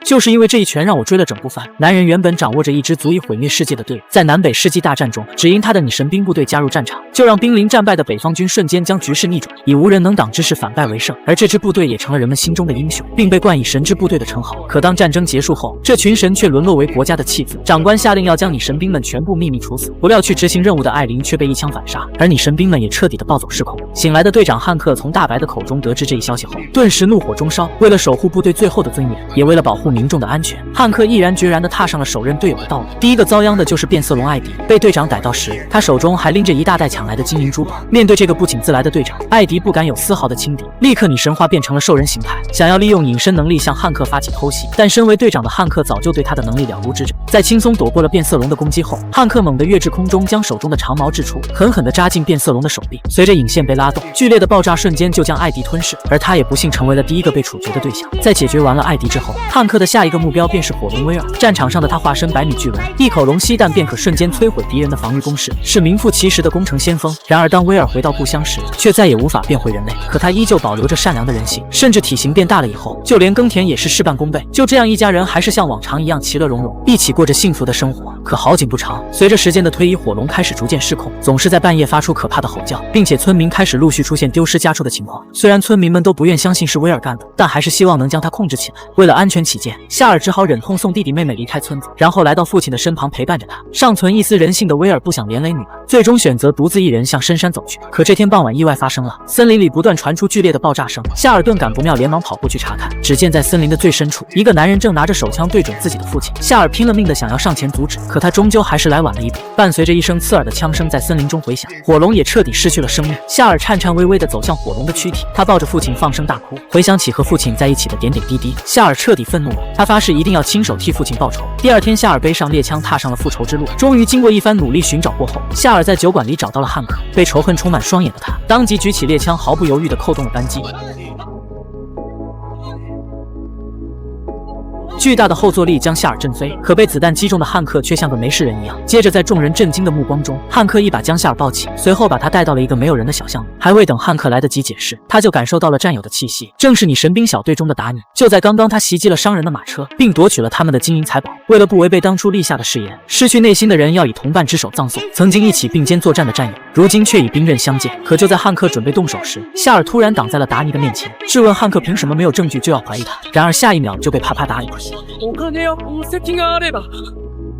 就是因为这一拳让我追了整部番。男人原本掌握着一支足以毁灭世界的队伍，在南北世纪大战中，只因他的拟神兵部队加入战场，就让濒临战败的北方军瞬间将局势逆转，以无人能挡之势反败为胜。而这支部队也成了人们心中的英雄，并被冠以神之部队的称号。可当战争结束后，这群神却沦落为国家的弃子。长官下令要将拟神兵们全部秘密处死，不料去执行任务的艾琳却被一枪反杀，而拟神兵们也彻底的暴走失控。醒来的队长汉克从大白的口中得知这一消息后，顿时怒火中烧。为了守护部队最后的尊严，也为了保护民众的安全，汉克毅然决然地踏上了手刃队友的道路。第一个遭殃的就是变色龙艾迪。被队长逮到时，他手中还拎着一大袋抢来的金银珠宝。面对这个不请自来的队长，艾迪不敢有丝毫的轻敌，立刻拟神化变成了兽人形态，想要利用隐身能力向汉克发起偷袭。但身为队长的汉克早就对他的能力了如指掌，在轻松躲过了变色龙的攻击后，汉克猛地跃至空中，将手中的长矛掷出，狠狠地扎进变色龙的手臂。随着引线被拉动，剧烈的爆炸瞬间就将艾迪吞噬，而他也不幸成为了第一个被处决的对象。在解决完了艾迪之后，汉克的下一个目标便是火龙威尔。战场上的他化身百米巨龙，一口龙息弹便可瞬间摧毁敌人的防御工事，是名副其实的攻城先锋。然而当威尔回到故乡时，却再也无法变回人类。可他依旧保留着善良的人性，甚至体型变大了以后，就连耕田也是事半功倍。就这样，一家人还是像往常一样其乐融融，一起过着幸福的生活。可好景不长，随着时间的推移，火龙开始逐渐失控，总是在半夜发出可怕的吼叫，并且村民开始陆续出现丢失家畜的情况。虽然村民们都不愿相信是威尔干的，但还是希望能将他控制起来。为了安全起见，夏尔只好忍痛送弟弟妹妹离开村子，然后来到父亲的身旁陪伴着他。尚存一丝人性的威尔不想连累女儿，最终选择独自一人向深山走去。可这天傍晚，意外发生了，森林里不断传出剧烈的爆炸声。夏尔顿感不妙，连忙跑过去查看。只见在森林的最深处，一个男人正拿着手枪对准自己的父亲。夏尔拼了命的想要上前阻止，可他终究还是来晚了一步。伴随着一声刺耳的枪声在森林中回响，火龙也彻底失去了生命。夏尔颤颤巍巍地走向火龙的躯体，他抱着父亲放声大哭，回想起和父亲在一起的点点滴滴，夏尔彻底愤怒了。他发誓一定要亲手替父亲报仇。第二天，夏尔背上猎枪踏上了复仇之路。终于经过一番努力寻找过后，夏尔在酒馆里找到了汉克。被仇恨充满双眼的他，当即举起猎枪，毫不犹豫地扣动了扳机。巨大的后坐力将夏尔震飞，可被子弹击中的汉克却像个没事人一样。接着在众人震惊的目光中，汉克一把将夏尔抱起，随后把他带到了一个没有人的小巷里。还未等汉克来得及解释，他就感受到了战友的气息，正是你神兵小队中的达尼。就在刚刚，他袭击了商人的马车，并夺取了他们的金银财宝。为了不违背当初立下的誓言，失去内心的人要以同伴之手葬送。曾经一起并肩作战的战友，如今却已兵刃相见。可就在汉克准备动手时，夏尔突然挡在了达尼的面前，质问汉克凭什么没有证据就要怀疑他。然而下一秒就被啪啪打一顿。お金や宝石があれば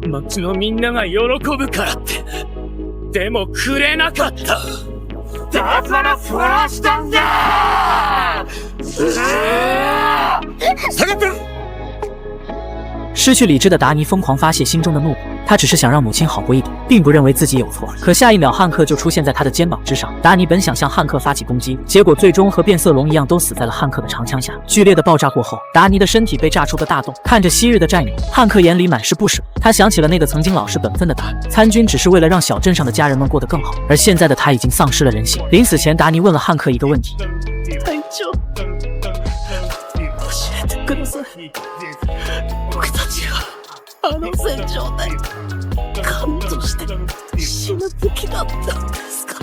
町のみんなが喜ぶからって。でもくれなかった。だから殺したんだ。下がって。失去理智的达尼疯狂发泄心中的怒火，他只是想让母亲好过一点，并不认为自己有错。可下一秒，汉克就出现在他的肩膀之上。达尼本想向汉克发起攻击，结果最终和变色龙一样，都死在了汉克的长枪下。剧烈的爆炸过后，达尼的身体被炸出个大洞。看着昔日的战友，汉克眼里满是不舍。他想起了那个曾经老实本分的达尼，参军只是为了让小镇上的家人们过得更好，而现在的他已经丧失了人性。临死前，达尼问了汉克一个问题：隊長、教えてください。僕たちが戦場で感動して死ぬべきだったんですか？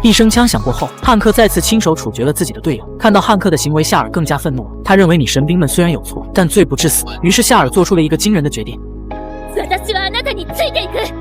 一声枪响过后，汉克再次亲手处决了自己的队友。看到汉克的行为，夏尔更加愤怒了。他认为你神兵们虽然有错，但罪不至死。于是夏尔做出了一个惊人的决定。私はあなたについていく。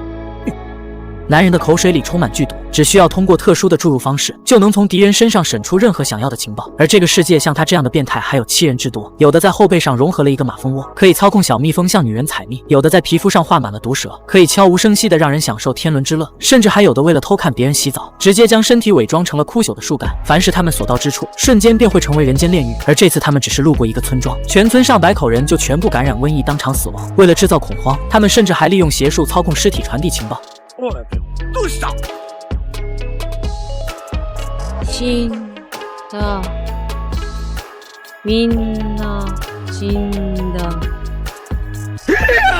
男人的口水里充满剧毒，只需要通过特殊的注入方式，就能从敌人身上审出任何想要的情报。而这个世界像他这样的变态还有7人之多，有的在后背上融合了一个马蜂窝，可以操控小蜜蜂向女人采蜜；有的在皮肤上画满了毒蛇，可以悄无声息的让人享受天伦之乐；甚至还有的为了偷看别人洗澡，直接将身体伪装成了枯朽的树干。凡是他们所到之处，瞬间便会成为人间炼狱。而这次他们只是路过一个村庄，全村上百口人就全部感染瘟疫，当场死亡。为了制造恐慌，他们甚至还利用邪术操控尸体传递情报。おい、どうした？死んだ。みんな死んだ。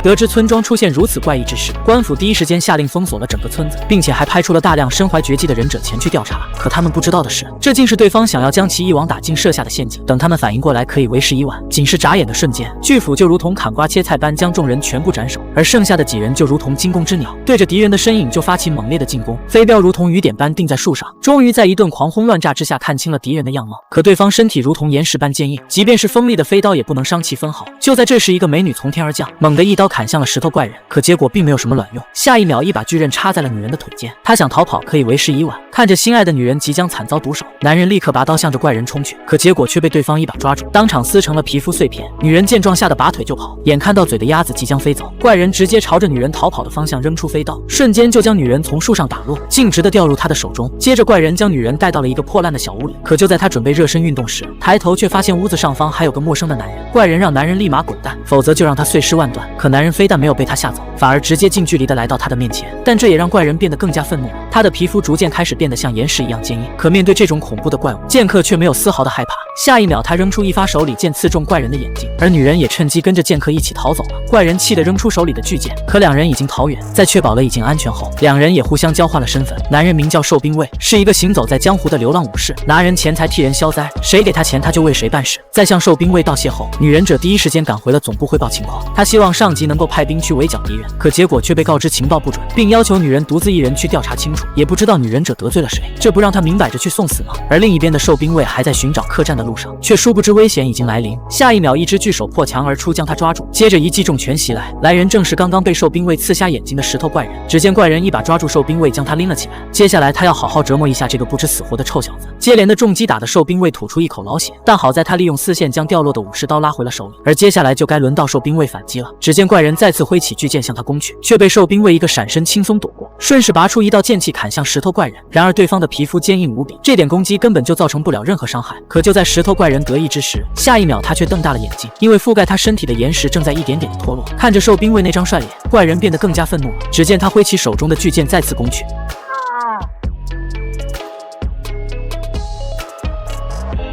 得知村庄出现如此怪异之事，官府第一时间下令封锁了整个村子，并且还派出了大量身怀绝技的忍者前去调查。可他们不知道的是，这竟是对方想要将其一网打尽设下的陷阱。等他们反应过来，可以为时已晚。仅是眨眼的瞬间，巨斧就如同砍瓜切菜般将众人全部斩首，而剩下的几人就如同惊弓之鸟，对着敌人的身影就发起猛烈的进攻。飞镖如同雨点般定在树上，终于在一顿狂轰乱炸之下看清了敌人的样貌。可对方身体如同岩石般坚硬，即便是锋利的飞刀也不能伤其分毫。就在这时，一个美女从天而降，猛地一刀砍向了石头怪人，可结果并没有什么卵用。下一秒，一把巨刃插在了女人的腿间，他想逃跑，可以为时已晚。看着心爱的女人即将惨遭毒手，男人立刻拔刀向着怪人冲去，可结果却被对方一把抓住，当场撕成了皮肤碎片。女人见状吓得拔腿就跑，眼看到嘴的鸭子即将飞走，怪人直接朝着女人逃跑的方向扔出飞刀，瞬间就将女人从树上打落，径直的掉入他的手中。接着怪人将女人带到了一个破烂的小屋里，可就在他准备热身运动时，抬头却发现屋子上方还有个陌生的男人。怪人让男人立马滚蛋，否则就让他碎尸万段。可男人非但没有被他吓走，反而直接近距离的来到他的面前，但这也让怪人变得更加愤怒了。他的皮肤逐渐开始变得像岩石一样坚硬，可面对这种恐怖的怪物，剑客却没有丝毫的害怕。下一秒，他扔出一发手里剑，刺中怪人的眼睛，而女人也趁机跟着剑客一起逃走了。怪人气得扔出手里的巨剑，可两人已经逃远。在确保了已经安全后，两人也互相交换了身份。男人名叫寿兵卫，是一个行走在江湖的流浪武士，拿人钱财替人消灾，谁给他钱他就为谁办事。在向寿兵卫道谢后，女忍者第一时间赶回了总部汇报情况。他希望上级能够派兵去围剿敌人，可结果却被告知情报不准，并要求女人独自一人去调查清楚。也不知道女忍者得罪了谁，这不让他明摆着去送死吗？而另一边的寿兵卫还在寻找客栈的路上，却殊不知危险已经来临。下一秒，一只巨手破墙而出，将他抓住，接着一记重拳袭来，来人正是刚刚被寿兵卫刺瞎眼睛的石头怪人。只见怪人一把抓住寿兵卫，将他拎了起来。接下来他要好好折磨一下这个不知死活的臭小子。接连的重击打得寿兵卫吐出一口老血，但好在他利用丝线将掉落的武士刀拉回了手里。而接下来就该轮到寿兵卫反击了。只见怪人再次挥起巨剑向他攻去，却被寿兵卫一个闪身轻松躲过，顺势拔出一道剑气砍向石头怪人。然而对方的皮肤坚硬无比，这点攻击根本就造成不了任何伤害。可就在石头怪人得意之时，下一秒他却瞪大了眼睛，因为覆盖他身体的岩石正在一点点的脱落。看着寿兵卫那张帅脸，怪人变得更加愤怒了。只见他挥起手中的巨剑再次攻去，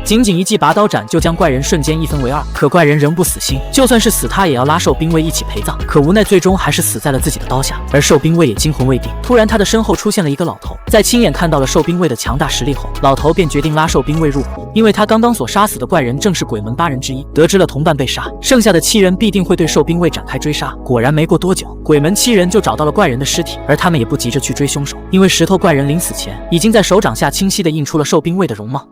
仅仅一记拔刀斩就将怪人瞬间一分为二。可怪人仍不死心，就算是死他也要拉寿兵卫一起陪葬。可无奈最终还是死在了自己的刀下。而寿兵卫也惊魂未定，突然他的身后出现了一个老头，在亲眼看到了寿兵卫的强大实力后，老头便决定拉寿兵卫入伙，因为他刚刚所杀死的怪人正是鬼门8人之一。得知了同伴被杀，剩下的7人必定会对寿兵卫展开追杀。果然没过多久，鬼门7人就找到了怪人的尸体，而他们也不急着去追凶手，因为石头怪人临死前已经在手掌下清晰地印出了寿兵卫的容貌。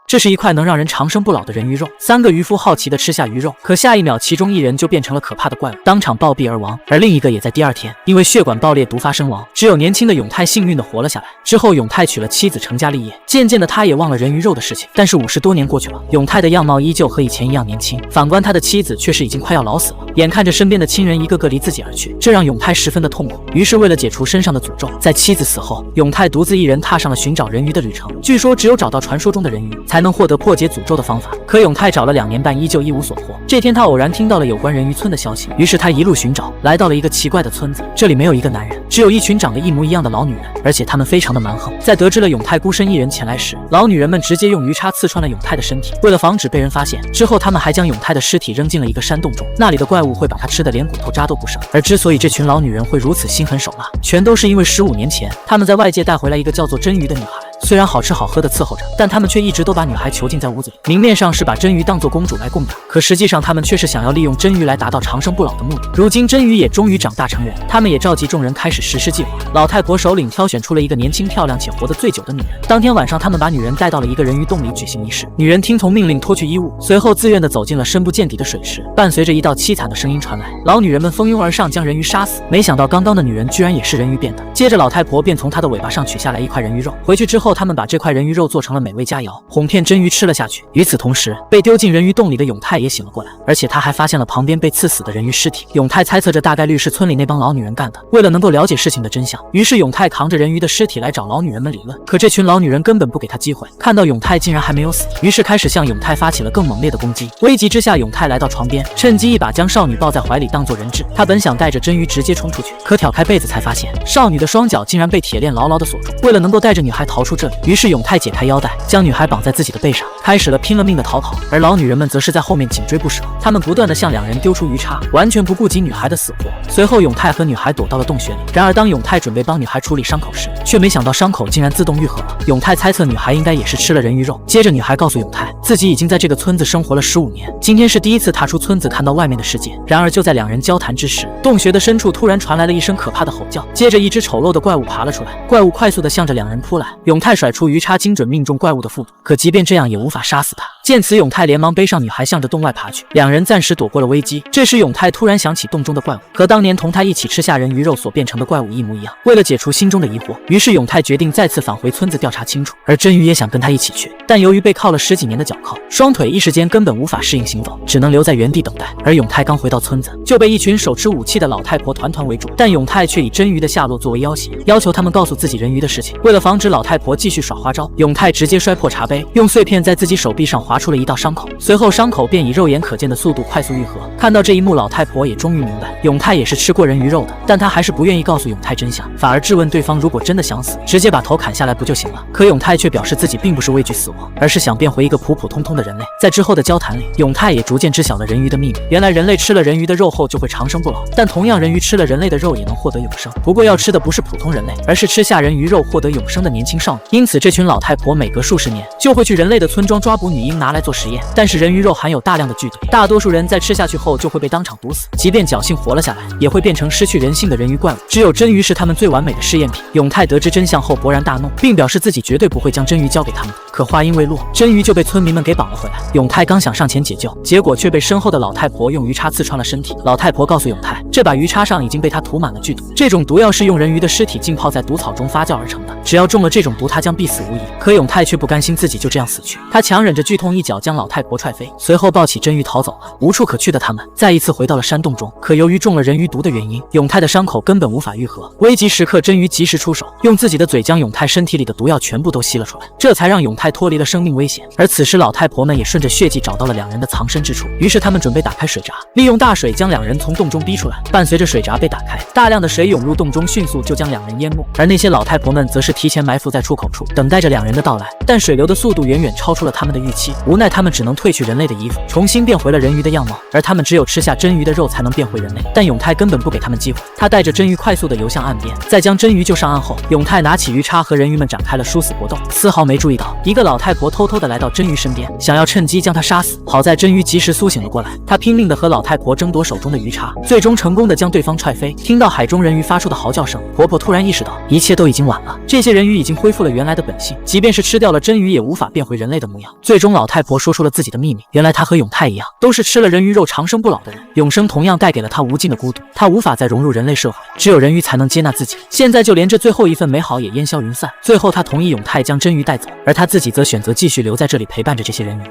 这是一块能让人长生不老的人鱼肉。3个渔夫好奇地吃下鱼肉，可下一秒其中1人就变成了可怕的怪物，当场暴毙而亡。而另一个也在第2天因为血管爆裂毒发身亡。只有年轻的永泰幸运地活了下来。之后永泰娶了妻子，成家立业。渐渐的他也忘了人鱼肉的事情。但是50多年过去了，永泰的样貌依旧和以前一样年轻，反观他的妻子却是已经快要老死了。眼看着身边的亲人一个个离自己而去，这让永泰十分的痛苦。于是为了解除身上的诅咒，在妻子死后，永泰独自一人踏上了寻找人鱼的旅程。据说只有找到传说中的人鱼，才能获得破解诅咒的方法。可永泰找了2年半，依旧一无所获。这天他偶然听到了有关人鱼村的消息，于是他一路寻找，来到了一个奇怪的村子。这里没有一个男人，只有一群长得一模一样的老女人，而且她们非常的蛮横。在得知了永泰孤身一人前来时，老女人们直接用鱼叉刺穿了永泰的身体。为了防止被人发现，之后他们还将永泰的尸体扔进了一个山洞中，那里的怪物会把他吃得连骨头渣都不剩。而之所以这群老女人会如此心狠手辣，全都是因为15年前他们在外界带回来一个叫做真鱼的女孩。虽然好吃好喝的伺候着，但他们却一直都把女孩囚禁在屋子里。明面上是把真鱼当作公主来供养，可实际上他们却是想要利用真鱼来达到长生不老的目的。如今真鱼也终于长大成人，他们也召集众人开始实施计划。老太婆首领挑选出了一个年轻漂亮且活得最久的女人。当天晚上，他们把女人带到了一个人鱼洞里举行仪式。女人听从命令脱去衣物，随后自愿地走进了深不见底的水池。伴随着一道凄惨的声音传来，老女人们蜂拥而上将人鱼杀死。没想到刚刚的女人居然也是人鱼变的。接着老太婆便从她的尾巴上取下来一块人鱼肉，回去之后他们把这块人鱼肉做成了美味佳肴，哄骗真鱼吃了下去。与此同时，被丢进人鱼洞里的永泰也醒了过来，而且他还发现了旁边被刺死的人鱼尸体。永泰猜测着大概率是村里那帮老女人干的。为了能够了解事情的真相，于是永泰扛着人鱼的尸体来找老女人们理论。可这群老女人根本不给他机会，看到永泰竟然还没有死，于是开始向永泰发起了更猛烈的攻击。危急之下，永泰来到床边，趁机一把将少女抱在怀里当作人质。他本想带着真鱼直接冲出去，可挑开被子才发现少女的双脚竟然被铁链牢牢地锁住。为了能够带着女孩逃出出这里。于是永泰解开腰带，将女孩绑在自己的背上，开始了拼了命的逃跑。而老女人们则是在后面紧追不舍，他们不断的向两人丢出鱼叉，完全不顾及女孩的死活。随后永泰和女孩躲到了洞穴里，然而当永泰准备帮女孩处理伤口时，却没想到伤口竟然自动愈合了。永泰猜测女孩应该也是吃了人鱼肉。接着女孩告诉永泰，自己已经在这个村子生活了15年，今天是第一次踏出村子看到外面的世界。然而就在两人交谈之时，洞穴的深处突然传来了一声可怕的吼叫，接着一只丑陋的怪物爬了出来，怪物快速的向着两人扑来。永泰甩出鱼叉，精准命中怪物的腹部，可即便这样也无法杀死他。见此，永泰连忙背上女孩向着洞外爬去，两人暂时躲过了危机。这时永泰突然想起洞中的怪物和当年同他一起吃下人鱼肉所变成的怪物一模一样，为了解除心中的疑惑，于是永泰决定再次返回村子调查清楚。而真鱼也想跟他一起去，但由于被铐了10几年的脚铐，双腿一时间根本无法适应行走，只能留在原地等待。而永泰刚回到村子，就被一群手持武器的老太婆团团围住，但永泰却以真鱼的下落作为要挟，要求他们告诉自己人鱼的事情。为了防止老太婆继续耍花招，永泰直接摔破茶杯，用碎片在自己手臂上划出了一道伤口，随后伤口便以肉眼可见的速度快速愈合。看到这一幕，老太婆也终于明白，永泰也是吃过人鱼肉的，但她还是不愿意告诉永泰真相，反而质问对方，如果真的想死，直接把头砍下来不就行了？可永泰却表示自己并不是畏惧死亡，而是想变回一个普普通通的人类。在之后的交谈里，永泰也逐渐知晓了人鱼的秘密。原来人类吃了人鱼的肉后就会长生不老，但同样人鱼吃了人类的肉也能获得永生，不过要吃的不是普通人类，而是吃下人鱼肉获得永生的年轻少女。因此这群老太婆每隔数十年就会去人类的村庄抓捕女婴拿来做实验，但是人鱼肉含有大量的剧毒，大多数人在吃下去后就会被当场毒死，即便侥幸活了下来，也会变成失去人性的人鱼怪物。只有真鱼是他们最完美的试验品。永泰得知真相后勃然大怒，并表示自己绝对不会将真鱼交给他们的。可话音未落，真鱼就被村民们给绑了回来。永泰刚想上前解救，结果却被身后的老太婆用鱼叉刺穿了身体。老太婆告诉永泰，这把鱼叉上已经被他涂满了剧毒，这种毒药是用人鱼的尸体浸泡在毒草中发酵而成的，只要中了这种毒，他将必死无疑。可永泰却不甘心自己就这样死去，他强忍着剧痛，一脚将老太婆踹飞，随后抱起真鱼逃走了。无处可去的他们再一次回到了山洞中，可由于中了人鱼毒的原因，永泰的伤口根本无法愈合。危急时刻，真鱼及时出手，用自己的嘴将永泰身体里的毒药全部都吸了出来，这才让永泰脱离了生命危险。而此时老太婆们也顺着血迹找到了两人的藏身之处，于是他们准备打开水闸，利用大水将两人从洞中逼出来。伴随着水闸被打开，大量的水涌入洞中，迅速就将两人淹没。而那些老太婆们则是提前埋伏在出口处，等待着两人的到来，但水流的速度远远超出了他们的预期，无奈他们只能褪去人类的衣服，重新变回了人鱼的样貌。而他们只有吃下真鱼的肉才能变回人类，但永泰根本不给他们机会，他带着真鱼快速地游向岸边，在将真鱼救上岸后，永泰拿起鱼叉和人鱼们展开了殊死搏斗，丝毫没注意到一个老太婆偷偷地来到真鱼身边，想要趁机将他杀死。好在真鱼及时苏醒了过来，他拼命地和老太婆争夺手中的鱼叉，最终成功地将对方踹飞。听到海中人鱼发出的嚎叫声，婆婆突然意识到一切都已经晚了，这些人鱼已经恢复了原来的本性，即便是吃掉了真鱼也无法变回人类的模样。最终老太婆说出了自己的秘密，原来她和永泰一样，都是吃了人鱼肉长生不老的人，永生同样带给了她无尽的孤独，她无法再融入人类社会，只有人鱼才能接纳自己。现在就连这最后一份美好也烟消云散。最后她同意永泰将真鱼带走，而她自己则选择继续留在这里陪伴着这些人鱼。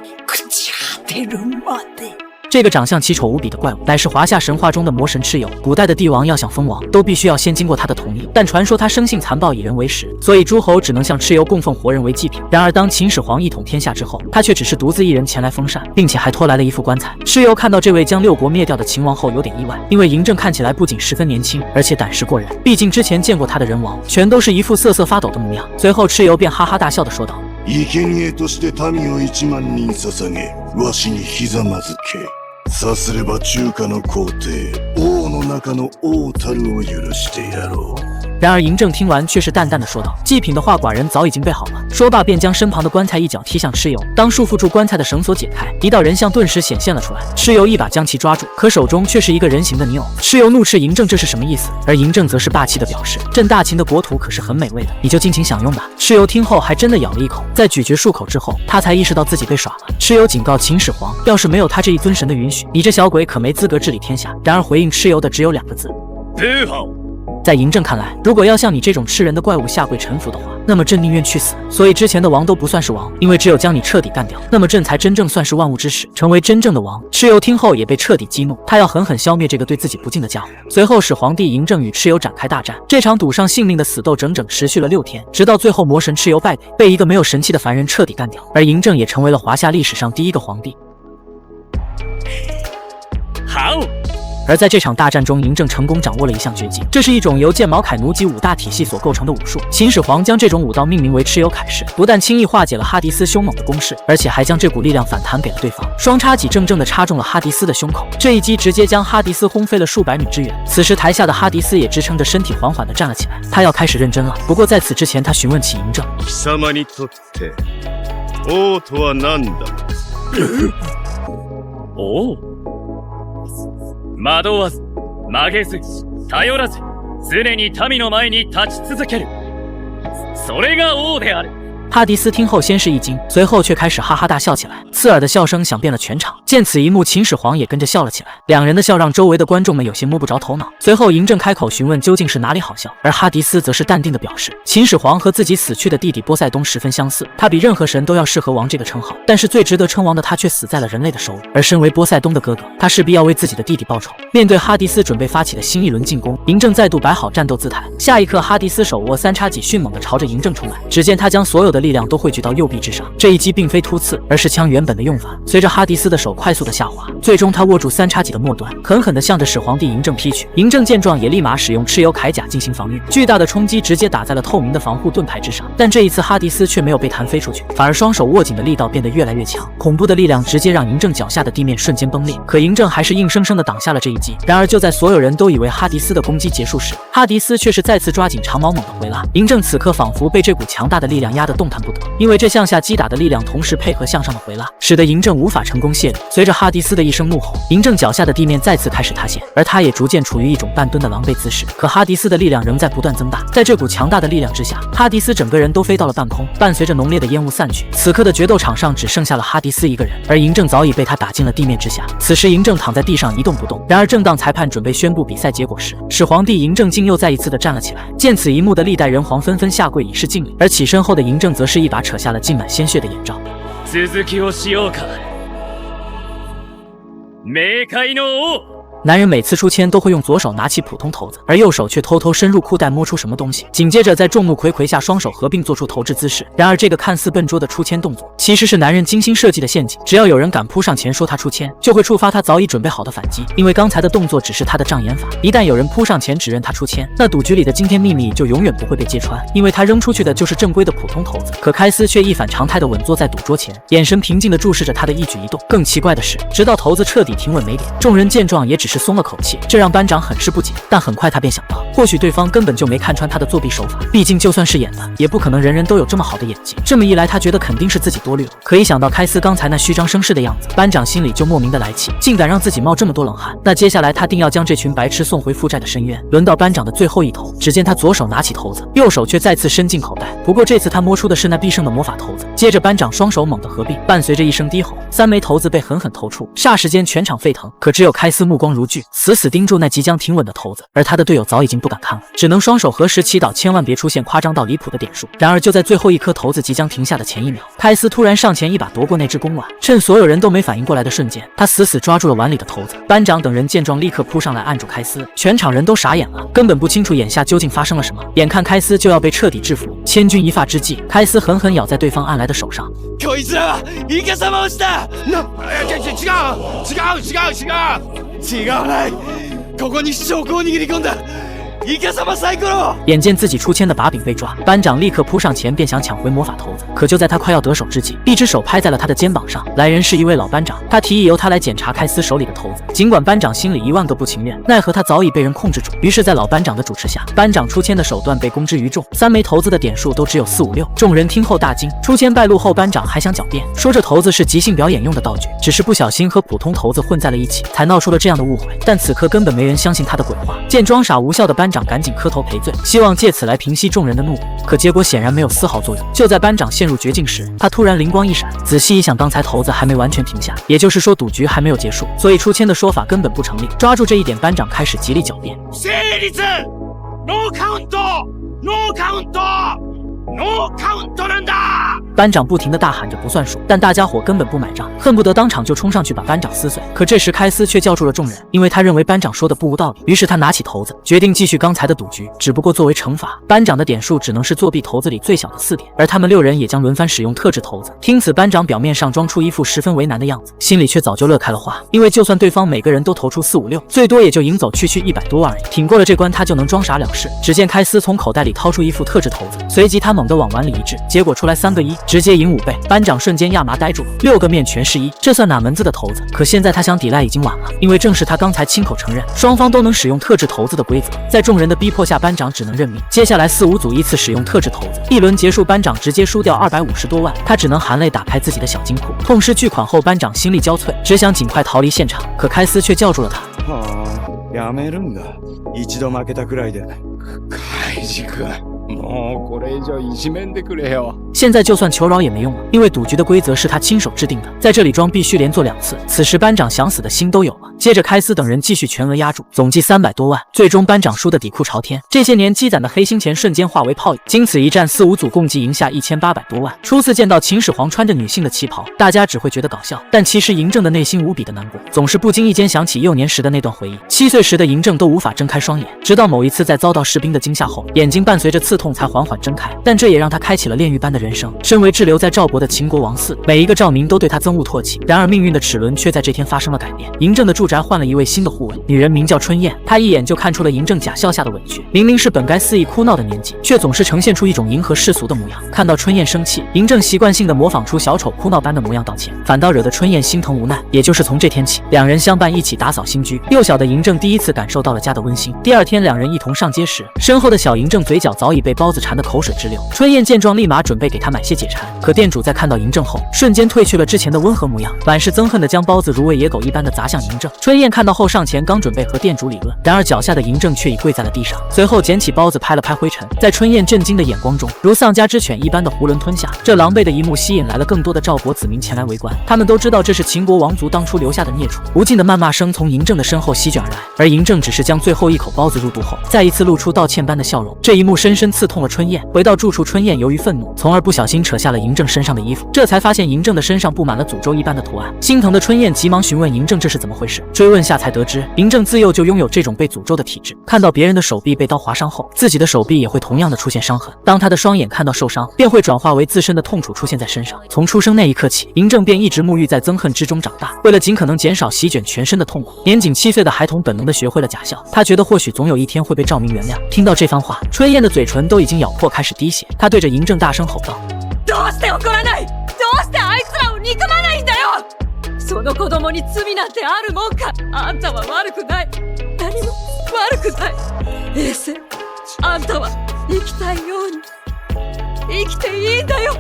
这个长相奇丑无比的怪物，乃是华夏神话中的魔神蚩尤。古代的帝王要想封王，都必须要先经过他的同意，但传说他生性残暴，以人为食，所以诸侯只能向蚩尤供奉活人为祭品。然而当秦始皇一统天下之后，他却只是独自一人前来封禅，并且还拖来了一副棺材。蚩尤看到这位将6国灭掉的秦王后有点意外，因为嬴政看起来不仅十分年轻，而且胆识过人，毕竟之前见过他的人王全都是一副瑟瑟发抖的模样。随后蚩尤便哈哈大笑地说道：生贄として民を1万人捧げ、わしにひざまずけ。さすれば中華の皇帝、王の中の王たるを許してやろう。然而嬴政听完却是淡淡的说道：祭品的话，寡人早已经备好了。说罢便将身旁的棺材一脚踢向蚩尤。当束缚住棺材的绳索解开，一道人像顿时显现了出来，蚩尤一把将其抓住，可手中却是一个人形的泥偶。蚩尤怒斥嬴政这是什么意思，而嬴政则是霸气的表示：朕大秦的国土可是很美味的，你就尽情享用吧。蚩尤听后还真的咬了一口，在咀嚼数口之后，他才意识到自己被耍了。蚩尤警告秦始皇，要是没有他这一尊神的允许，你这小鬼可没资格治理天下。然而回应蚩尤的只有2个字：不好。在嬴政看来，如果要像你这种吃人的怪物下跪臣服的话，那么朕宁愿去死。所以之前的王都不算是王，因为只有将你彻底干掉，那么朕才真正算是万物之始，成为真正的王。蚩尤听后也被彻底激怒，他要狠狠消灭这个对自己不敬的家伙。随后始皇帝嬴政与蚩尤展开大战，这场赌上性命的死斗整整持续了6天，直到最后魔神蚩尤败北，被一个没有神器的凡人彻底干掉，而嬴政也成为了华夏历史上第一个皇帝。好，而在这场大战中，嬴政成功掌握了一项绝技，这是一种由剑毛铠弩及5大体系所构成的武术。秦始皇将这种武道命名为蚩尤铠式，不但轻易化解了哈迪斯凶猛的攻势，而且还将这股力量反弹给了对方。双叉戟正正地插中了哈迪斯的胸口，这一击直接将哈迪斯轰飞了数百米之远。此时台下的哈迪斯也支撑着身体缓缓地站了起来，他要开始认真了。不过在此之前，他询问起嬴政：貴様にとって王とは何だ？王？惑わず、曲げず、頼らず、常に民の前に立ち続ける。それが王である。哈迪斯听后先是一惊，随后却开始哈哈大笑起来，刺耳的笑声响遍了全场。见此一幕，秦始皇也跟着笑了起来。两人的笑让周围的观众们有些摸不着头脑。随后嬴政开口询问究竟是哪里好笑，而哈迪斯则是淡定地表示，秦始皇和自己死去的弟弟波塞冬十分相似，他比任何神都要适合王这个称号，但是最值得称王的他却死在了人类的手里。而身为波塞冬的哥哥，他势必要为自己的弟弟报仇。面对哈迪斯准备发起的新一轮进攻，嬴政再度摆好战斗姿态。下一刻，哈迪斯手握3叉戟，迅猛地朝着嬴政冲来。只见他将所有的力量都汇聚到右臂之上，这一击并非突刺，而是枪原本的用法。随着哈迪斯的手快速的下滑，最终他握住3叉戟的末端，狠狠地向着始皇帝嬴政劈去。嬴政见状，也立马使用蚩尤铠甲进行防御，巨大的冲击直接打在了透明的防护盾牌之上。但这一次哈迪斯却没有被弹飞出去，反而双手握紧的力道变得越来越强，恐怖的力量直接让嬴政脚下的地面瞬间崩裂。可嬴政还是硬生生地挡下了这一击。然而就在所有人都以为哈迪斯的攻击结束时，哈迪斯却是再次抓紧长矛猛地回拉。嬴政此刻仿佛被这股强大的力量压得动弹不得，因为这向下击打的力量同时配合向上的回拉，使得嬴政无法成功卸力。随着哈迪斯的一声怒吼，嬴政脚下的地面再次开始塌陷，而他也逐渐处于一种半蹲的狼狈姿势。可哈迪斯的力量仍在不断增大，在这股强大的力量之下，哈迪斯整个人都飞到了半空，伴随着浓烈的烟雾散去。此刻的决斗场上只剩下了哈迪斯一个人，而嬴政早已被他打进了地面之下。此时嬴政躺在地上一动不动。然而正当裁判准备宣布比赛结果时，始皇帝嬴政竟又再一次的站了起来。见此一幕的历代人皇纷纷下跪以示敬礼，而起身后的嬴政则是一把扯下了浸满鲜血的眼罩。続きをしようか。冥界の王。男人每次出签都会用左手拿起普通骰子，而右手却偷偷伸入裤袋摸出什么东西，紧接着在众目睽睽下双手合并做出投掷姿势。然而这个看似笨拙的出签动作，其实是男人精心设计的陷阱。只要有人敢扑上前说他出签，就会触发他早已准备好的反击，因为刚才的动作只是他的障眼法。一旦有人扑上前指认他出签，那赌局里的惊天秘密就永远不会被揭穿，因为他扔出去的就是正规的普通骰子。可开斯却一反常态的稳坐在赌桌前，眼神平静地注视着他的一举一动。更奇怪的是，直到骰子彻底停稳没点，众人见状也只是松了口气。这让班长很是不解，但很快他便想到，或许对方根本就没看穿他的作弊手法，毕竟就算是演的，也不可能人人都有这么好的演技。这么一来，他觉得肯定是自己多虑了。可一想到开斯刚才那虚张声势的样子，班长心里就莫名的来气，竟敢让自己冒这么多冷汗，那接下来他定要将这群白痴送回负债的深渊。轮到班长的最后一投，只见他左手拿起骰子，右手却再次伸进口袋，不过这次他摸出的是那必胜的魔法骰子。接着班长双手猛地合并，伴随着一声低吼，3枚骰子被狠狠投出，霎时间全场沸腾。可只有开斯目光如炬，死死盯住那即将停稳的骰子，而他的队友早已经不敢看了，只能双手合十祈祷千万别出现夸张到离谱的点数。然而就在最后一颗骰子即将停下的前一秒，开斯突然上前一把夺过那只公碗，趁所有人都没反应过来的瞬间，他死死抓住了碗里的骰子。班长等人见状立刻扑上来按住开斯，全场人都傻眼了，根本不清楚眼下究竟发生了什么。眼看开斯就要被彻底制服，千钧一发之际，开斯狠狠咬在对方按来的手上。こいつらはイカ様をした。違うない。ここに証拠を握り込んだ。イカ様サイコロ。眼见自己出签的把柄被抓，班长立刻扑上前便想抢回魔法骰子。可就在他快要得手之际，一只手拍在了他的肩膀上。来人是一位老班长，他提议由他来检查开斯手里的骰子。尽管班长心里10000个不情愿，奈何他早已被人控制住。于是，在老班长的主持下，班长出签的手段被公之于众，3枚骰子的点数都只有4、5、6。众人听后大惊，出签败露后，班长还想狡辩，说这骰子是即兴表演用的道具，只是不小心和普通骰子混在了一起，才闹出了这样的误会。但此刻根本没人相信他的鬼话。见装傻无效的班长赶紧磕头赔罪，希望借此来平息众人的怒火。可结果显然没有丝毫作用。就在班长陷入绝境时，他突然灵光一闪，仔细一想，刚才骰子还没完全停下，也就是说赌局还没有结束，所以出签的说法根本不成立。抓住这一点，班长开始极力狡辩。成立。ノーカウント。ノーカウント。ノーカウントなんだ。班长不停地大喊着不算数，但大家伙根本不买账，恨不得当场就冲上去把班长撕碎。可这时开斯却叫住了众人，因为他认为班长说的不无道理。于是他拿起骰子，决定继续刚才的赌局。只不过作为惩罚，班长的点数只能是作弊骰子里最小的4点，而他们6人也将轮番使用特制骰子。听此，班长表面上装出一副十分为难的样子，心里却早就乐开了花。因为就算对方每个人都投出4、5、6，最多也就赢走区100多万而已。挺过了这关，他就能装傻了事。只见开斯从口袋里掏出一副特制骰子，随即他猛地往碗里一掷，结果出来3个1，直接赢5倍。班长瞬间亚麻呆住了，6个面全是1，这算哪门子的骰子？可现在他想抵赖已经晚了，因为正是他刚才亲口承认双方都能使用特制骰子的规则。在众人的逼迫下，班长只能认命。接下来4、5组依次使用特制骰子，一轮结束，班长直接输掉250多万，他只能含泪打开自己的小金库。痛失巨款后，班长心力交瘁，只想尽快逃离现场。可开斯却叫住了他。やめるんだ。一度負けたくらいで。カイジ君、もうこれ以上いじめんでくれよ。现在就算求饶也没用了，因为赌局的规则是他亲手制定的，在这里装必须连做2次。此时班长想死的心都有了。接着开斯等人继续全额押注，总计300多万。最终班长输得底裤朝天，这些年积攒的黑心钱瞬间化为泡影。经此一战，4、5组共计赢下1800多万。初次见到秦始皇穿着女性的旗袍，大家只会觉得搞笑，但其实嬴政的内心无比的难过，总是不经意间想起幼年时的那段回忆。7岁时的嬴政都无法睁开双眼，直到某一次在遭到士兵的惊吓后，眼睛伴随着刺痛才缓缓睁开。但这也让他开启了炼狱般的人生。身为滞留在赵国的秦国王嗣，每一个赵民都对他憎恶唾弃。然而命运的齿轮却在这天发生了改变。嬴政的住宅换了一位新的护卫，女人名叫春燕。她一眼就看出了嬴政假笑下的委屈，明明是本该肆意哭闹的年纪，却总是呈现出一种迎合世俗的模样。看到春燕生气，嬴政习惯性的模仿出小丑哭闹般的模样道歉，反倒惹得春燕心疼无奈。也就是从这天起，两人相伴一起打扫新居。幼小的嬴政第一次感受到了家的温馨。第二天，两人一同上街时，身后的小嬴政嘴角早已被包子馋得口水直流。春燕见状，立马准备给他买些解馋，可店主在看到嬴政后，瞬间褪去了之前的温和模样，满是憎恨的将包子如喂野狗一般的砸向嬴政。春燕看到后上前，刚准备和店主理论，然而脚下的嬴政却已跪在了地上，随后捡起包子拍了拍灰尘，在春燕震惊的眼光中，如丧家之犬一般的囫囵吞下。这狼狈的一幕吸引来了更多的赵国子民前来围观，他们都知道这是秦国王族当初留下的孽畜。无尽的谩骂声从嬴政的身后席卷而来，而嬴政只是将最后一口包子入肚后，再一次露出道歉般的笑容。这一幕深深刺痛了春燕。回到住处，春燕由于愤怒，从而不小心扯下了嬴政身上的衣服，这才发现嬴政的身上布满了诅咒一般的图案。心疼的春燕急忙询问嬴政这是怎么回事，追问下才得知，嬴政自幼就拥有这种被诅咒的体质，看到别人的手臂被刀划伤后，自己的手臂也会同样的出现伤痕。当他的双眼看到受伤，便会转化为自身的痛楚出现在身上。从出生那一刻起，嬴政便一直沐浴在憎恨之中长大。为了尽可能减少席卷全身的痛苦，年仅7岁的孩童本能的学会了假笑。他觉得或许总有一天会被赵民原谅。听到这番话，春燕的嘴唇都已经咬破，开始滴血。他对着嬴政大声吼道：どうして怒らない？どうしてあいつらを憎まないんだよ！その子供に罪なんてあるもんか！あんたは悪くない，何も悪くない。エース，あんたは生きたいように生きていいんだよ。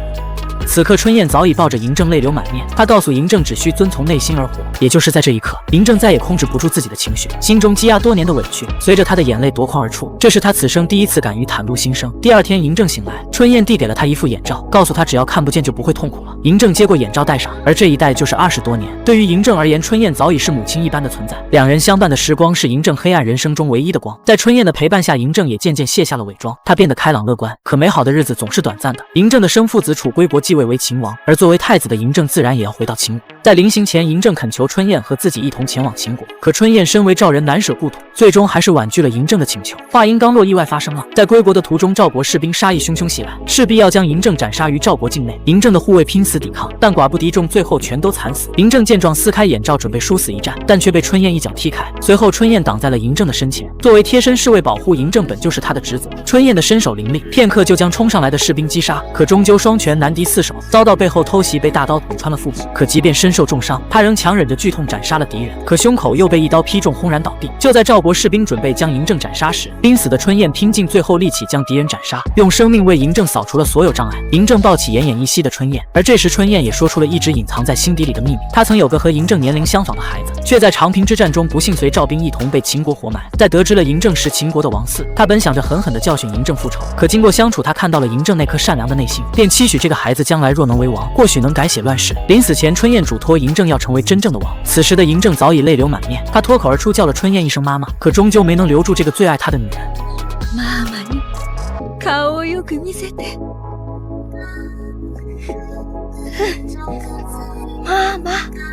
此刻春燕早已抱着嬴政泪流满面，她告诉嬴政只需遵从内心而活。也就是在这一刻，嬴政再也控制不住自己的情绪，心中积压多年的委屈随着他的眼泪夺眶而出，这是他此生第一次敢于袒露心声。第二天嬴政醒来，春燕递给了他一副眼罩，告诉他只要看不见就不会痛苦了。嬴政接过眼罩戴上，而这一戴就是20多年。对于嬴政而言，春燕早已是母亲一般的存在，两人相伴的时光是嬴政黑暗人生中唯一的光。在春燕的陪伴下，嬴政也渐渐卸下了伪装，他变得开朗乐观。可美好的日子总是短暂的，嬴政的生父子楚归国继位为秦王，而作为太子的嬴政自然也要回到秦国。在临行前，嬴政恳求春燕和自己一同前往秦国，可春燕身为赵人难舍故土，最终还是婉拒了嬴政的请求。话音刚落，意外发生了。在归国的途中，赵国士兵杀意汹汹袭来，势必要将嬴政斩杀于赵国境内。嬴政的护卫拼死抵抗，但寡不敌众，最后全都惨死。嬴政见状撕开眼罩，准备殊死一战，但却被春燕一脚踢开。随后春燕挡在了嬴政的身前，作为贴身侍卫保护嬴政本就是他的职责。春燕的身手凌厉，片刻就将冲上来的士兵击杀，可终究双拳难敌4手，遭到背后偷袭，被大刀捅穿了腹部。可即便身受重伤，他仍强忍着剧痛斩杀了敌人，可胸口又被一刀劈中，轰然倒地。就在赵国士兵准备将嬴政斩杀时，濒死的春燕拼尽最后力气将敌人斩杀，用生命为嬴政扫除了所有障碍。嬴政抱起奄奄一息的春燕，而这时春燕也说出了一直隐藏在心底里的秘密。他曾有个和嬴政年龄相仿的孩子，却在长平之战中不幸随赵兵一同被秦国活埋。在得知了嬴政是秦国的王嗣，他本想着狠狠地教训嬴政复仇，可经过相处，他看到了嬴政那颗善良的内心，便期许这个孩子将来若能为王，或许能改写乱世。临死前，春燕嘱托嬴政要成为真正的王。此时的嬴政早已泪流满面，他脱口而出叫了春燕一声妈妈，可终究没能留住这个最爱他的女人。ママに顔をよく見せて。まあまあ